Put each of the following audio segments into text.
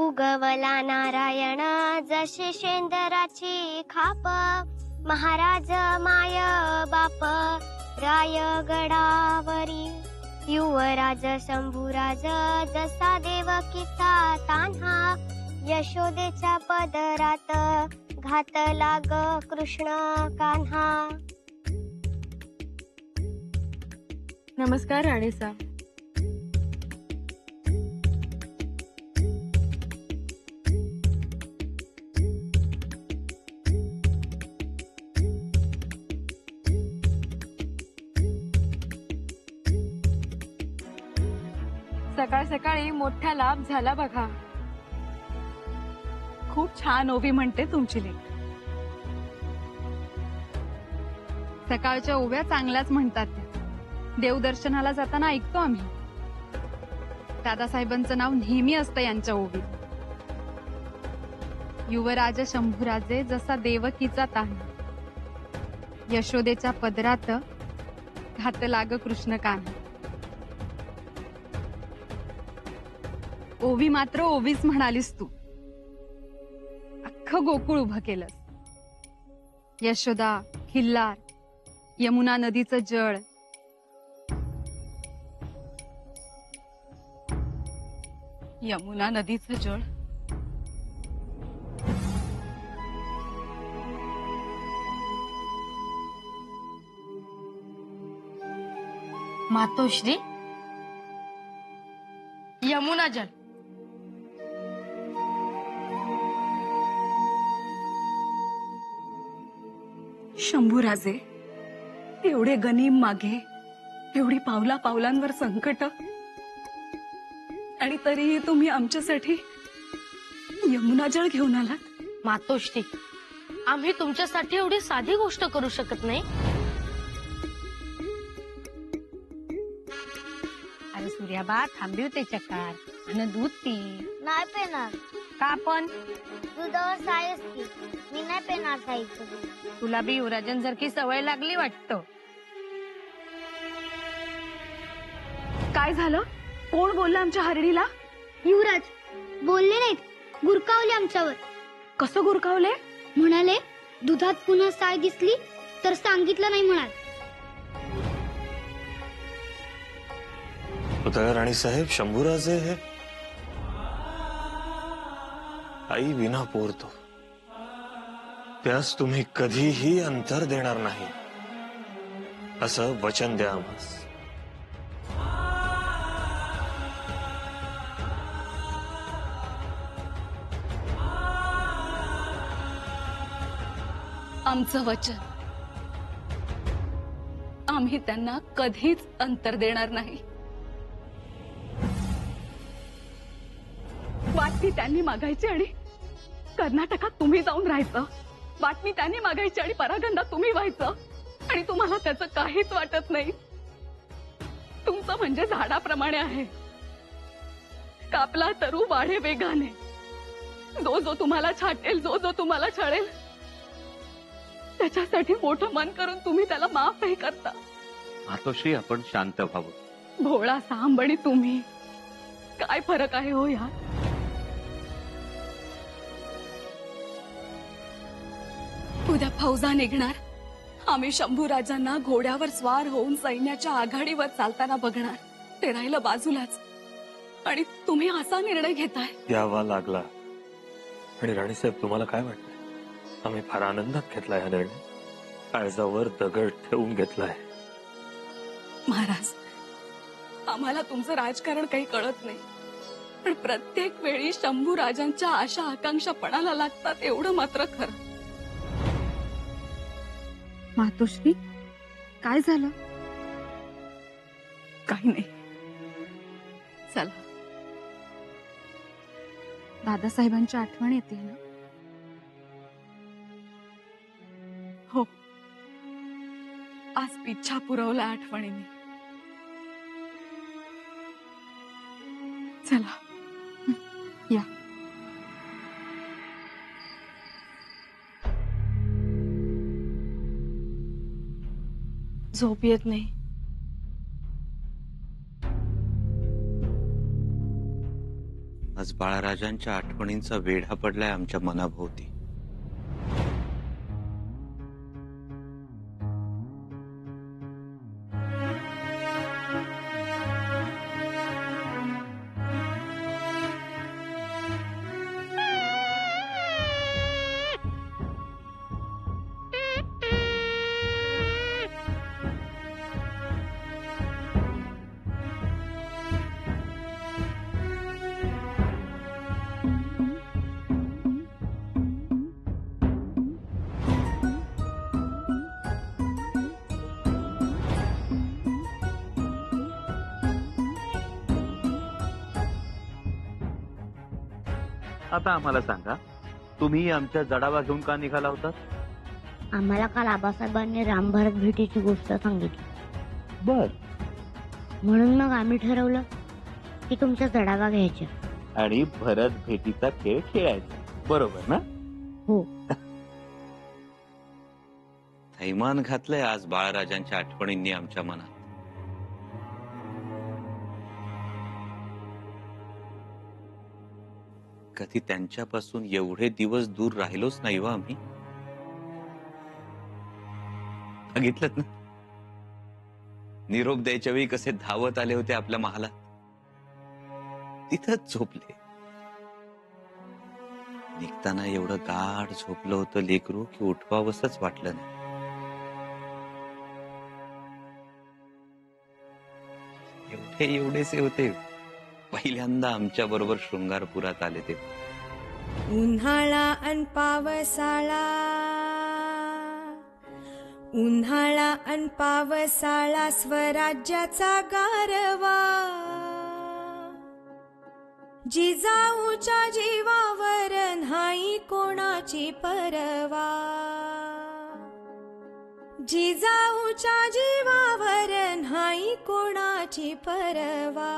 उगवला नारायण जसे शेंदराची खाप, महाराज माय बाप रायगडावरी, युवराज शंभूराज जसा देवकीचा तान्हा, यशोदेच्या पदरात घातला ग कृष्ण कान्हा. नमस्कार राणेसा. सकाळ सकाळी मोठा लाभ झाला बघा. खूप छान ओवी म्हणते तुमची लेक. सकाळच्या ओव्या चांगल्याच म्हणतात त्या. देवदर्शनाला जाताना ऐकतो आम्ही. दादासाहेबांचं नाव नेहमी असतं यांच्या ओवीत. युवराज शंभूराजे जसा देवकीचा तान्हा, यशोदेच्या पदरात घातला ग कृष्ण कान्हा. ओवी मात्र ओवीच म्हणालीस तू. अख्खं गोकुळ उभं केलंस. यशोदा, खिल्लार, यमुना नदीचं जळ, यमुना नदीचं जळ. मातोश्री, यमुना जल. शंभूराजे, एवढे गनीम मागे, एवढी पावला पावलांवर संकट, आणि तरीही तुम्ही आमच्यासाठी यमुना जळ घेऊन आलात. मातोश्री, आम्ही तुमच्यासाठी एवढी साधी गोष्ट करू शकत नाही. अरे सूर्याबा, थांबीव ते चकार आणि दूध पी. नाही पेणार. का पण? दुधावर साय असते, मी नाही पेणार साईचं दूध. तुला बी युवराजन जर की सवय लागली वाटतं. काय झालं? कोण बोललं आमच्या हरणीला? युवराज बोलले नाहीत, गुरकावले आमच्यावर. कसं गुरकावले? म्हणाले दुधात पुन्हा साय दिसली तर सांगितलं नाही म्हणाल. राणी साहेब, शंभूराजे हे आई विना पोरतो, त्यास तुम्ही कधीही अंतर देणार नाही असं वचन द्या आम्हास. आमचं वचन. आम्ही त्यांना कधीच अंतर देणार नाही. बातमी त्यांनी मागायची आणि कर्नाटकात तुम्ही जाऊन राहायचं. बातमी त्यांनी मागायची आणि परागंदा तुम्ही व्हायचं. आणि तुम्हाला त्याचं काहीच वाटत नाही. तुमचं म्हणजे झाडाप्रमाणे आहे. कापला तरू वाढे वेगाने. जो जो तुम्हाला छाटेल, जो जो तुम्हाला छळेल, त्याच्यासाठी मोठं मन करून तुम्ही त्याला माफही करता. मातोश्री, आपण शांत व्हावं. भोळा सांब आणि तुम्ही, काय फरक आहे हो यात? उद्या फौजा निघणार. आम्ही शंभूराजांना घोड्यावर स्वार होऊन सैन्याच्या आघाडीवर चालताना बघणार. ते राहिलं बाजूलाच, आणि तुम्ही असा निर्णय घेताय. यावा लागला. आणि राणीसाहेब, तुम्हाला काय वाटतंय? आम्ही फार आनंदात घेतलाय हा निर्णय. काळजावर दगड ठेवून घेतलाय. महाराज, आम्हाला तुमचं राजकारण काही कळत नाही, पण प्रत्येक वेळी शंभूराजांच्या आशा आकांक्षा पणाला लागतात एवढं मात्र खरं. मातोश्री, काय झालं? काही नाही. चला. दादासाहेबांची आठवण येते ना? हो, आज पिच्छा पुरवला आठवणीने. चला या. झोप येत नाही. आज बाळराजांच्या आठवणींचा वेढा पडलाय आमच्या मनाभोवती. आता आम्हाला सांगा, तुम्ही आमच्या जडावा घेऊन का निघाला होता? आम्हाला काल आबासाहेबांनी रामभारत भेटीची गोष्ट सांगितली, बर. म्हणून मग आम्ही ठरवलं की तुमच्या जडावा घ्यायच्या. आणि भरत भेटीचा खेळ खेळायचा, बरोबर ना? हो. थैमान घातलंय आज बाळराजांच्या आठवणींनी आमच्या मनात. कधी त्यांच्यापासून एवढे दिवस दूर राहिलोच नाही वा आम्ही. बघितलं ना, निरोप द्यायच्या वेळी कसे धावत आले होते आपल्या महालात. तिथंच झोपले. निघताना एवढं गाढ झोपलं होतं लेकरू की उठवावंसच वाटलं नाही. एवढेसे होते पहिल्यांदा आमच्या बरोबर शृंगारपुरात आले ते. उन्हाळा अन पावसाळा, उन्हाळा अन पावसाळा, स्वराज्याचा गारवा, जिजाऊच्या जीवावर नाही कोणाची परवा, जिजाऊच्या जीवावर नाही कोणाची परवा.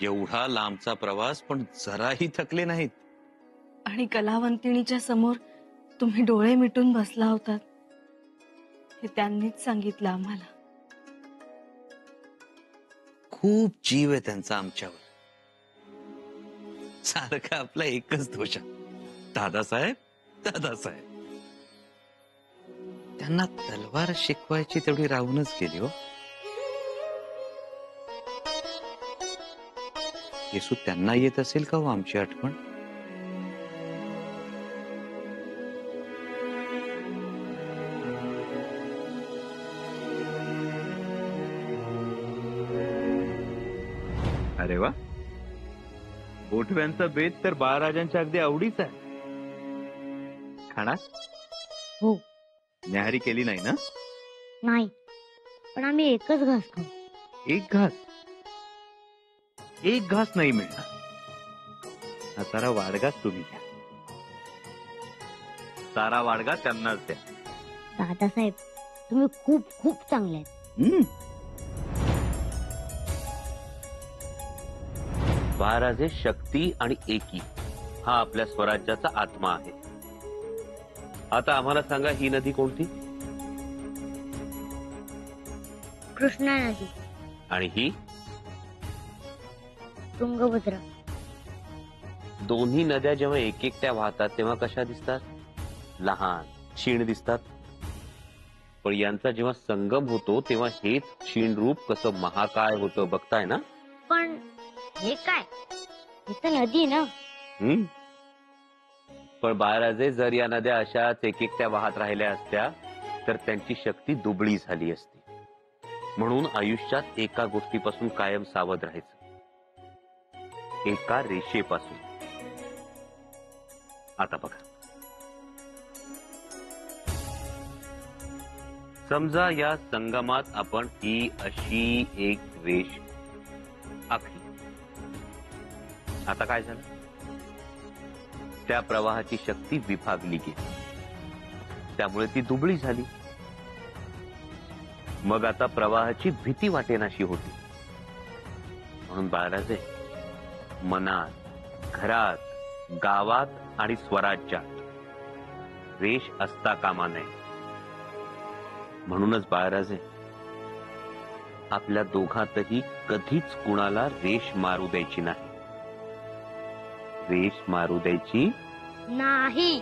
एवढा लांबचा प्रवास पण जराही थकले नाहीत. आणि कलावंतिणीच्या समोर तुम्ही डोळे मिटून बसला होतात हे त्यांनीच सांगितलं आम्हाला. खूप जीव आहे त्यांचा आमच्यावर. सारखा आपला एकच दोष आहे, दादासाहेब दादासाहेब. त्यांना तलवार शिकवायची तेवढी राहूनच गेली हो. येसू त्यांना येत असेल का हो आमची आठवण? अरे वा, गोठव्यांचा बेत तर बाळराजांच्या अगदी आवडीचा आहे. खाणार? हो. न्याहारी केली नाही ना? नाही, पण आम्ही एकच घास खाऊ. एक घास? एक घास नाही मिळणार. हा सारा वाडगाच तुम्ही घ्या. सारा वाडगा त्यांनाच द्या. दादासाहेब, तुम्ही खूप खूप चांगले आहेत. महाराजे शक्ती आणि एकी हा आपल्या स्वराज्याचा आत्मा आहे. आता आम्हाला सांगा, ही नदी कोणती? कृष्णा नदी. आणि ही? तुंगभद्रा. दोन्ही नद्या जेव्हा एक एकट्या वाहतात तेव्हा कशा दिसतात? लहान, क्षीण दिसतात. पण यांचा जेव्हा संगम होतो तेव्हा हेच क्षीण रूप कसं महाकाय होतं बघताय ना? पण हे काय? हे तर नदी ना. पण बाळराजे, जर या नद्या अशाच एक एकट्या वाहत राहिल्या असत्या तर त्यांची शक्ती दुबळी झाली असती. म्हणून आयुष्यात एका गोष्टीपासून कायम सावध राहायचं, एका रेषेपासून. आता बघा, समजा या संगमात आपण ही अशी एक रेष आखली. आता काय झालं? त्या प्रवाहाची शक्ती विभागली गेली, त्यामुळे ती दुबळी झाली. मग आता प्रवाहाची भीती वाटेनाशी होती. म्हणून बाळराजे, मनात, घरात, गावात आणि स्वराज्यात रेष असता कामा नये. म्हणूनच बाळराजे, आपल्या दोघातही कधीच कुणाला रेष मारू द्यायची नाही. रेष मारू द्यायची नाही.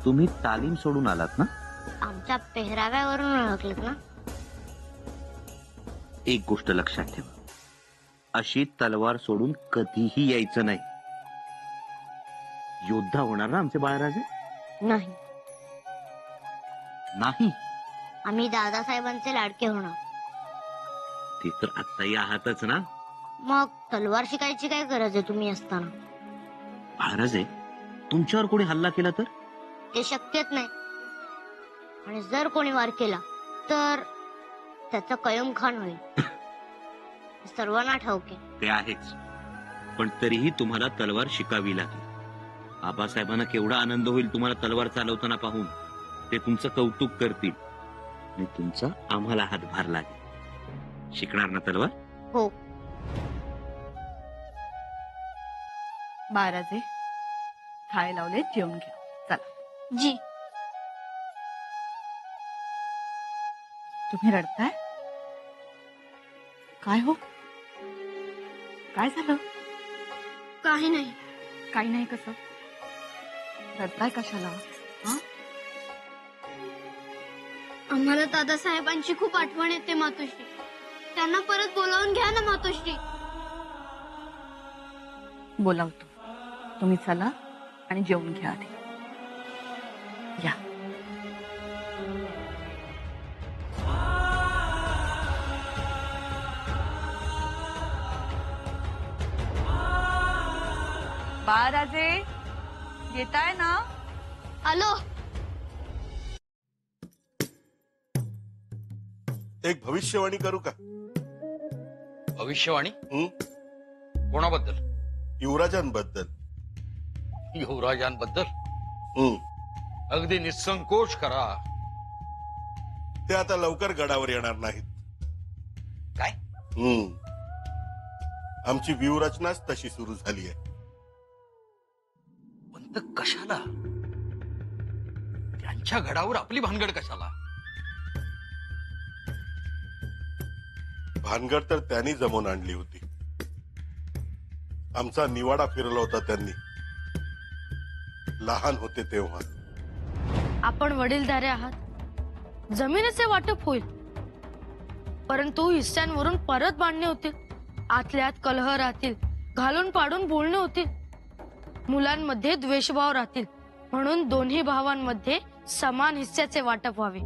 तुम्ही तालीम सोडून आलात ना? आमच्या पेहराव्यावरून ओळखलेत ना. एक गोष्ट लक्षात ठेवा, अशी तलवार सोडून कधीही यायचं नाही. योद्धा होणार ना आमचे बाळराजे? नाही. नाही. आम्ही दादासाहेबांचे लाडके होणार. ते तर आत्ताही आहातच ना. मग तलवार शिकायची काय गरज आहे तुम्ही असताना? बाळराजे, तुमच्यावर कोणी हल्ला केला तर? ते शक्यच नाही. आणि जर कोणी वार केला तर त्याचा कयम खान होईल. सर्वांना ठाऊक आहे. ते आहेच, पण तरीही तुम्हाला तलवार शिकावी लागेल. आबासाहेबांना केवढा आनंद होईल तुम्हाला तलवार चालवताना पाहून. ते तुमचं कौतुक करतील आणि तुमचा आम्हाला हातभार लागेल. शिकणार ना तलवार? हो. बाळराजे, थाळे लावले, जेवून घ्या. चला. जी. तुम्ही रडताय? काय हो, काय झालं? काही नाही. काही नाही कसं? रडताय कशाला? आम्हाला दादासाहेबांची खूप आठवण येते मातोश्री. त्यांना परत बोलावून घ्या ना मातोश्री. बोलावतो. तुम्ही चला आणि जेवून घ्या आधी. या. बाळराजे, येताय ना? आलो. एक भविष्यवाणी करू का? भविष्यवाणी? कोणाबद्दल? युवराजांबद्दल. युवराजांबद्दल? अगदी निसंकोच करा. ते आता लवकर गडावर येणार नाहीत. काय? आमची व्यूहरचनाच तशी सुरू झाली आहे. पण तर कशाला? त्यांच्या गडावर आपली भानगड कशाला? भानगड तर त्यांनी जमवून आणली होती. आमचा निवाडा फिरला होता त्यांनी. लहान होते तेव्हा. आपण वडीलधारे आहात. जमिनीचे वाटप होईल, परंतु हिस्स्यांवरून परत बांधणे होतील. आतल्यात कलह राहतील, घालून पाडून बोलणे होतील. मुलांमध्ये द्वेषभाव राहतील. म्हणून दोन्ही भावांमध्ये समान हिस्स्याचे वाटप व्हावे.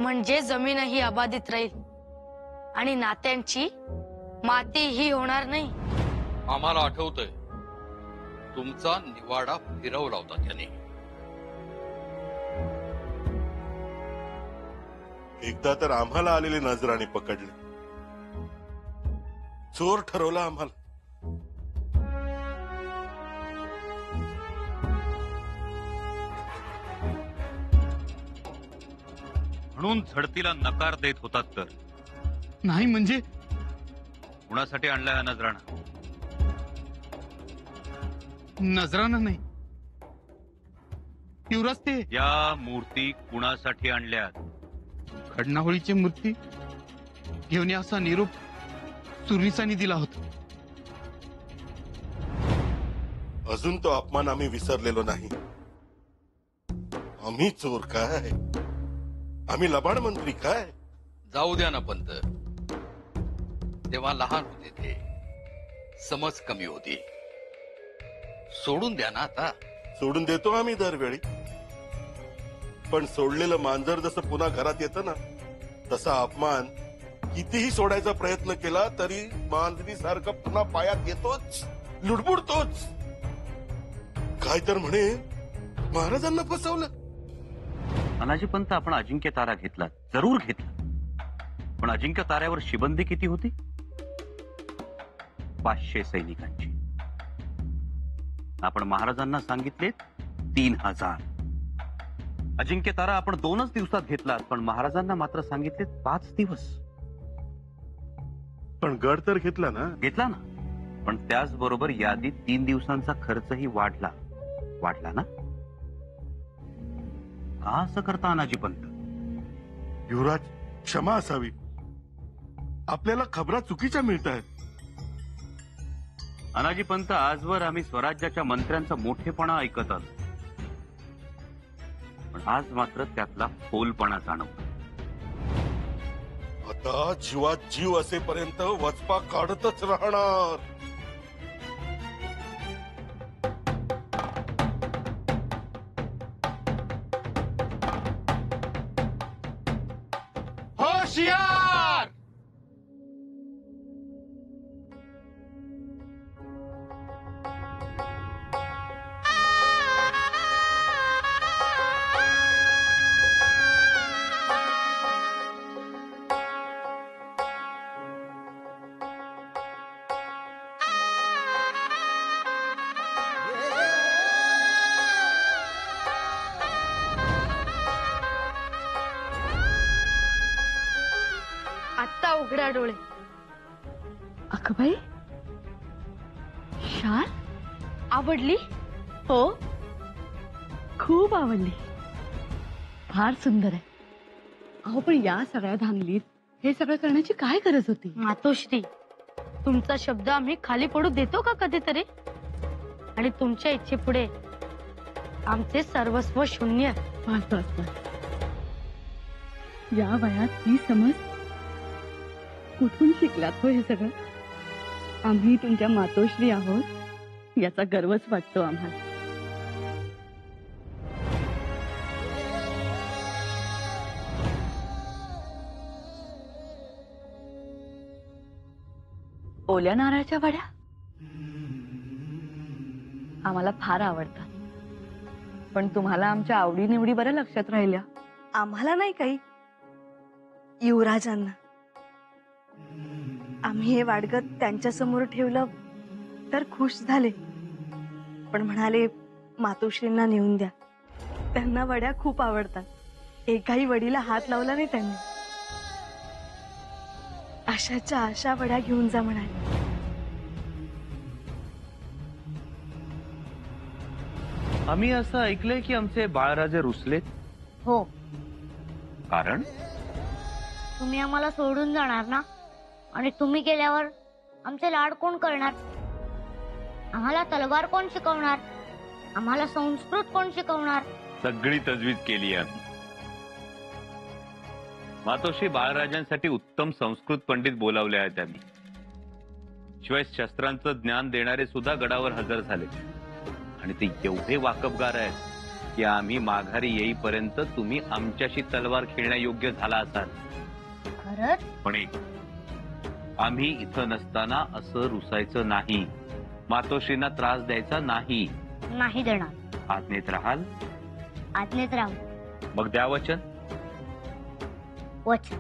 म्हणजे जमीनही अबाधित राहील आणि नात्यांची मातीही होणार नाही. आम्हाला आठवतंय, तुमचा निवाडा फिरवला होता त्याने. एकदा तर आम्हाला आलेले नजराने पकडले. चोर ठरवला आम्हाला. म्हणून झडतीला नकार देत होतात तर? नाही म्हणजे? कुणासाठी आणलाय हा नजराणा? नजराना नाही, युवराज ते या मूर्ती कुणासाठी आणल्यात? खडनाहोळीची मूर्ती घेऊन या असा निरोप सुरनिसांनी दिला होता. अजून तो अपमान आम्ही विसरलेलो नाही. आम्ही चोर काय? आम्ही लबाड मंत्री काय? जाऊ द्या ना पंत. तेव्हा लहान होते ते, समज कमी होती. सोडून द्या ना आता. सोडून देतो आम्ही दरवेळी, पण सोडलेलं मांजर जसं पुन्हा घरात येतं ना, तसा अपमान कितीही सोडायचा प्रयत्न केला तरी मांजरी सारखं पुन्हा पायात येतोच, लुडबुडतोच. काय तर म्हणे महाराजांना फसवलं. अनाजी पंत, आपण अजिंक्य तारा घेतला, जरूर घेतला, पण अजिंक्य ताऱ्यावर शिबंदी किती होती? 500 सैनिकांची. आपण महाराजांना सांगितले 3000. अजिंक्य तारा आपण 2च दिवसात घेतलात, पण महाराजांना मात्र सांगितले 5 दिवस. पण गड तर घेतला ना. घेतला ना, पण त्याचबरोबर यादीत 3 दिवसांचा खर्चही वाढला ना. का असं करता अनाजी पंत? युवराज, क्षमा असावी. आपल्याला खबरा चुकीच्या मिळत आहेत. अनाजी पंत, आजवर आम्ही स्वराज्याच्या मंत्र्यांचा मोठेपणा ऐकत आलो, पण आज मात्र त्यातला फोलपणा जाणवतो. आता जीवात जीव असेपर्यंत वचपा काढतच राहणार. होशियार! आत्ता उघड्या डोळे. अगं बाई, शाल आवडली? हो, खूप आवडली. फार सुंदर आहे. अहो, पण या सगळ्या धांगलीत हे सगळं करण्याची काय गरज होती? मातोश्री, तुमचा शब्द आम्ही खाली पडू देतो का कधीतरी? आणि तुमच्या इच्छेपुढे आमचे सर्वस्व शून्य. बस बस बस. या वयात ही समज कुठून शिकलात हो हे सगळं? आम्ही तुमच्या मातोश्री आहोत याचा गर्वच वाटतो आम्हाला. ओल्या नारळाच्या वड्या आम्हाला फार आवडतात, पण तुम्हाला आमच्या आवडीनिवडी बऱ्या लक्षात राहिल्या. आम्हाला नाही काही, युवराजांना. आम्ही हे वाडगं त्यांच्या समोर ठेवलं तर खुश झाले, पण म्हणाले मातोश्रींना नेऊन द्या, त्यांना वड्या खूप आवडतात. एकाही वडीला हात लावला नाही त्यांनी. आशाच्या आशा वड्या घेऊन जा म्हणाले. आम्ही असं ऐकलंय की आमचे बाळराजे रुसलेत. हो, कारण तुम्ही आम्हाला सोडून जाणार ना, आणि तुम्ही गेल्यावर आमचे लाड कोण करणार? आम्हाला तलवार कोण शिकवणार? आम्हाला संस्कृत कोण शिकवणार? सगळी तजवीज केली आहे. मातोश्री बाळराजांसाठी उत्तम संस्कृत पंडित बोलावले आहेत त्यांनी. शिवाय शस्त्रांचं ज्ञान देणारे सुद्धा गडावर हजर झाले, आणि ते एवढे वाकबगार आहेत की आम्ही माघारी येईपर्यंत तुम्ही आमच्याशी तलवार खेळण्यायोग्य झाला असाल. खरंच? पण एक, आम्ही इथं नसताना असं रुसायचं नाही, मातोश्रींना त्रास द्यायचा नाही. नाही देणार. आज्ञेत राहाल? आज्ञेत राहू. मग द्या वचन. वचन.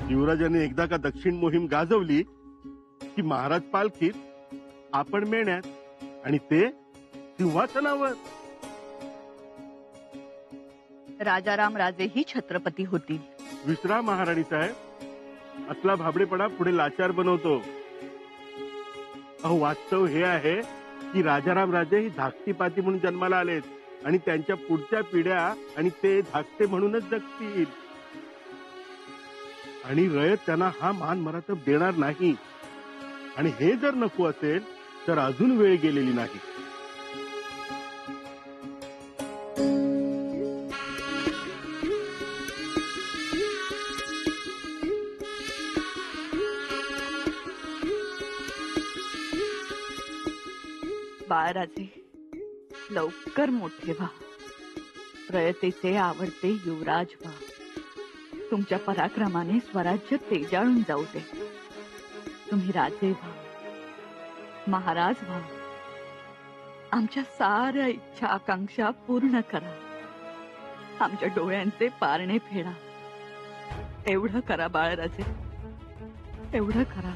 युवराजांनी एकदा का दक्षिण मोहीम गाजवली की महाराज पालखीत, आपण मेण्यात, आणि ते सिंहासनावर. राजाराम राजेही छत्रपती होतील. विश्राम महाराणी साहेब. असला भाबडेपणा पुढे लाचार बनवतो. अहो, वास्तव हे आहे की राजाराम राजे ही धाकटी पाती म्हणून जन्माला आलेत, आणि त्यांच्या पुढच्या पिढ्या आणि ते धाकटे म्हणूनच जगतील, आणि रयत त्यांना हा मान मराठा देणार नाही. आणि हे जर नको असेल तर अजून वेळ गेलेली नाही. बाळराजे, लवकर मोठे व्हा. रयतेचे आवडते युवराज व्हा. तुमच्या पराक्रमाने स्वराज्य तेजाळून जाऊ दे. तुम्ही राजे व्हा, महाराज व्हा. आमच्या साऱ्या इच्छा आकांक्षा पूर्ण करा. आमच्या डोळ्यांचे पारणे फेडा. एवढं करा बाळराजे, एवढं करा.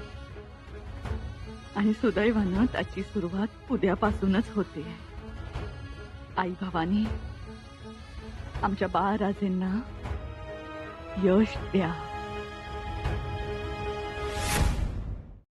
आणि सुदैवानं त्याची सुरुवात उद्यापासूनच होते. आई भवानी, आमच्या बाळराजेंना यश द्या.